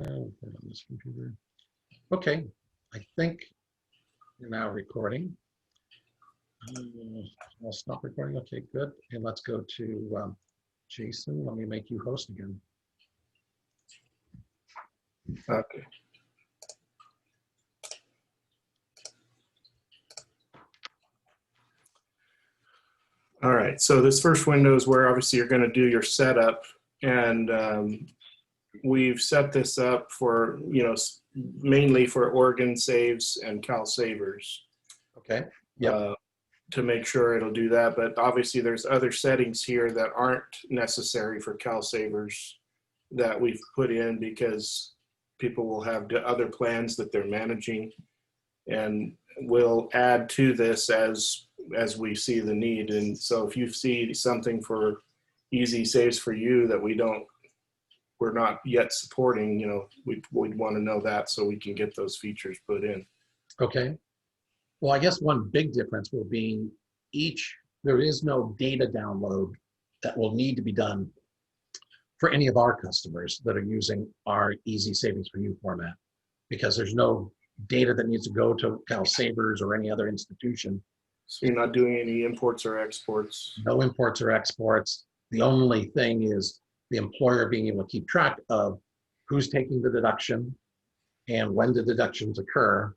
On this computer. Okay, I think you're now recording. I'll stop recording. Okay, good. And let's go to Jason. Let me make you host again. Okay. All right, so this first window is where obviously you're going to do your setup, and we've set this up for, mainly for Oregon Saves and Cal Savers. Okay. Yeah. To make sure it'll do that, but obviously there's other settings here that aren't necessary for Cal Savers that we've put in because people will have other plans that they're managing, and we'll add to this as we see the need. And so if you see something for Easy Saves for You that we're not yet supporting, we'd want to know that so we can get those features put in. Okay. Well, I guess one big difference will be there is no data download that will need to be done for any of our customers that are using our Easy Savings for You format, because there's no data that needs to go to Cal Savers or any other institution. So you're not doing any imports or exports? No imports or exports. The only thing is the employer being able to keep track of who's taking the deduction and when the deductions occur,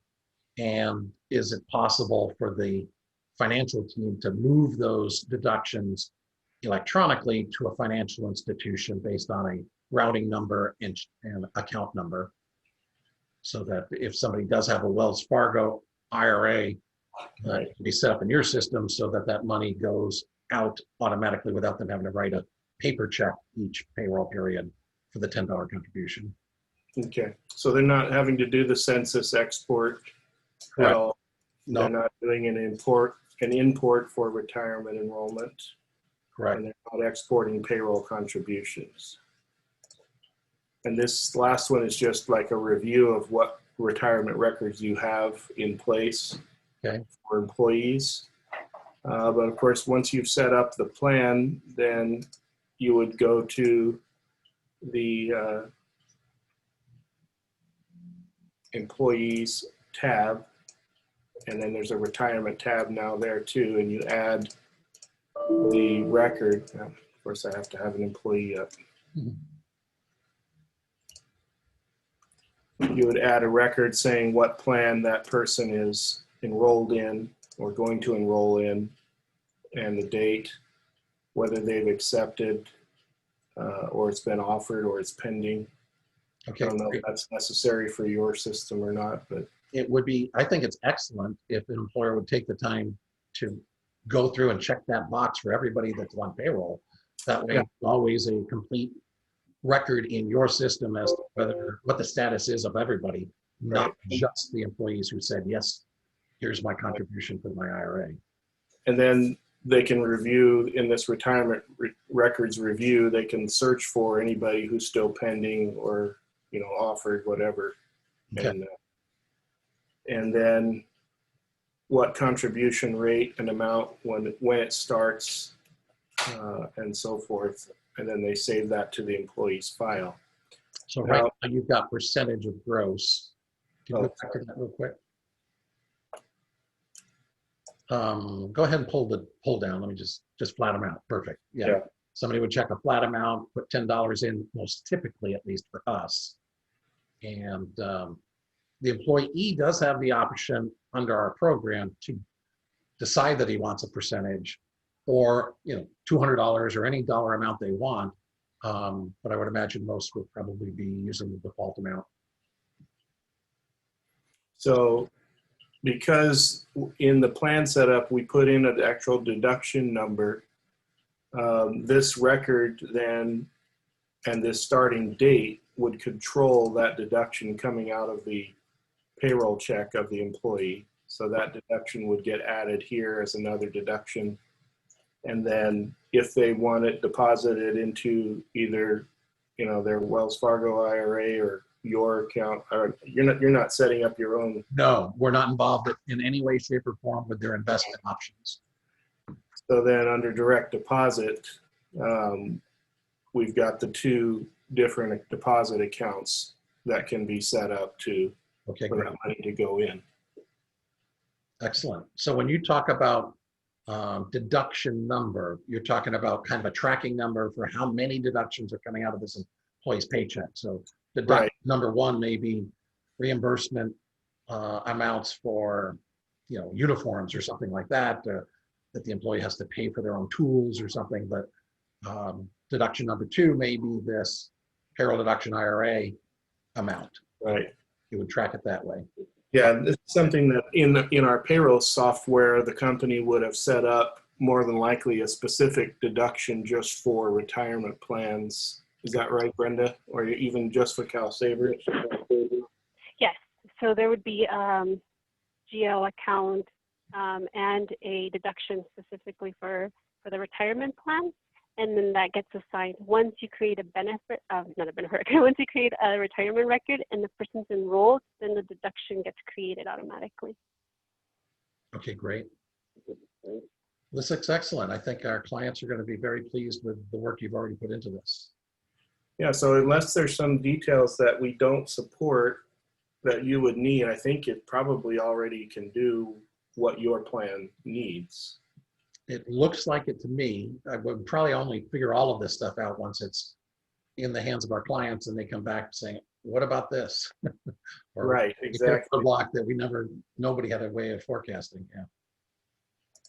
and is it possible for the financial team to move those deductions electronically to a financial institution based on a routing number and account number, so that if somebody does have a Wells Fargo IRA, it can be set up in your system so that that money goes out automatically without them having to write a paper check each payroll period for the $10 contribution. Okay, so they're not having to do the census export at all. No. They're not doing an import for retirement enrollment. Correct. And they're not exporting payroll contributions. And this last one is just like a review of what retirement records you have in place for employees. But of course, once you've set up the plan, then you would go to the employees tab, and then there's a retirement tab now there too, and you add the record. Now, of course, I have to have an employee up. You would add a record saying what plan that person is enrolled in or going to enroll in, and the date, whether they've accepted or it's been offered or it's pending. Okay. I don't know if that's necessary for your system or not, but it would be, I think it's excellent if an employer would take the time to go through and check that box for everybody that's on payroll. That way, it's always a complete record in your system as to what the status is of everybody, not just the employees who said, yes, here's my contribution for my IRA. And then they can review in this retirement records review, they can search for anybody who's still pending or, offered, whatever. Okay. And then what contribution rate and amount when it starts and so forth. And then they save that to the employee's file. So right now you've got percentage of gross. Can you go back to that real quick? Go ahead and pull down. Let me just flat amount. Perfect. Yeah. Somebody would check a flat amount, put $10 in, most typically, at least for us. And the employee does have the option under our program to decide that he wants a percentage, or $200 or any dollar amount they want. But I would imagine most would probably be using the default amount. So because in the plan setup, we put in an actual deduction number, this record then and this starting date would control that deduction coming out of the payroll check of the employee. So that deduction would get added here as another deduction. And then if they want it deposited into either, their Wells Fargo IRA or your account, or you're not setting up your own. No, we're not involved in any way, shape, or form with their investment options. So then under direct deposit, we've got the two different deposit accounts that can be set up to Okay, for great. that money to go in. Excellent. So when you talk about deduction number, you're talking about kind of a tracking number for how many deductions are coming out of this employee's paycheck. So Right. number one may be reimbursement amounts for, uniforms or something like that, that the employee has to pay for their own tools or something. But deduction number two may be this payroll deduction IRA amount. Right. You would track it that way. Yeah, it's something that in our payroll software, the company would have set up more than likely a specific deduction just for retirement plans. Is that right, Brenda? Or even just for CalSavers? Yes. So there would be GL account and a deduction specifically for the retirement plan. And then that gets assigned once you create a benefit, not a benefit record, once you create a retirement record and the person's enrolled, then the deduction gets created automatically. Okay, great. This looks excellent. I think our clients are going to be very pleased with the work you've already put into this. Yeah, so unless there's some details that we don't support that you would need, I think it probably already can do what your plan needs. It looks like it to me. I would probably only figure all of this stuff out once it's in the hands of our clients and they come back saying, what about this? Or Right, exactly. a block that nobody had a way of forecasting. Yeah.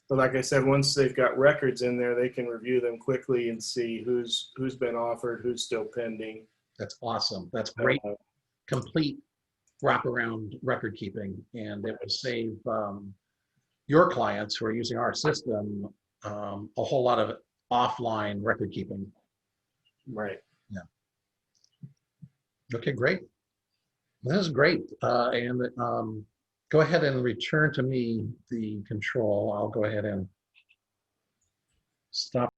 But like I said, once they've got records in there, they can review them quickly and see who's been offered, who's still pending. That's awesome. That's great. Complete wraparound record keeping, and it will save your clients who are using our system a whole lot of offline record keeping. Right. Yeah. Okay, great. This is great. And go ahead and return to me the control. I'll go ahead and stop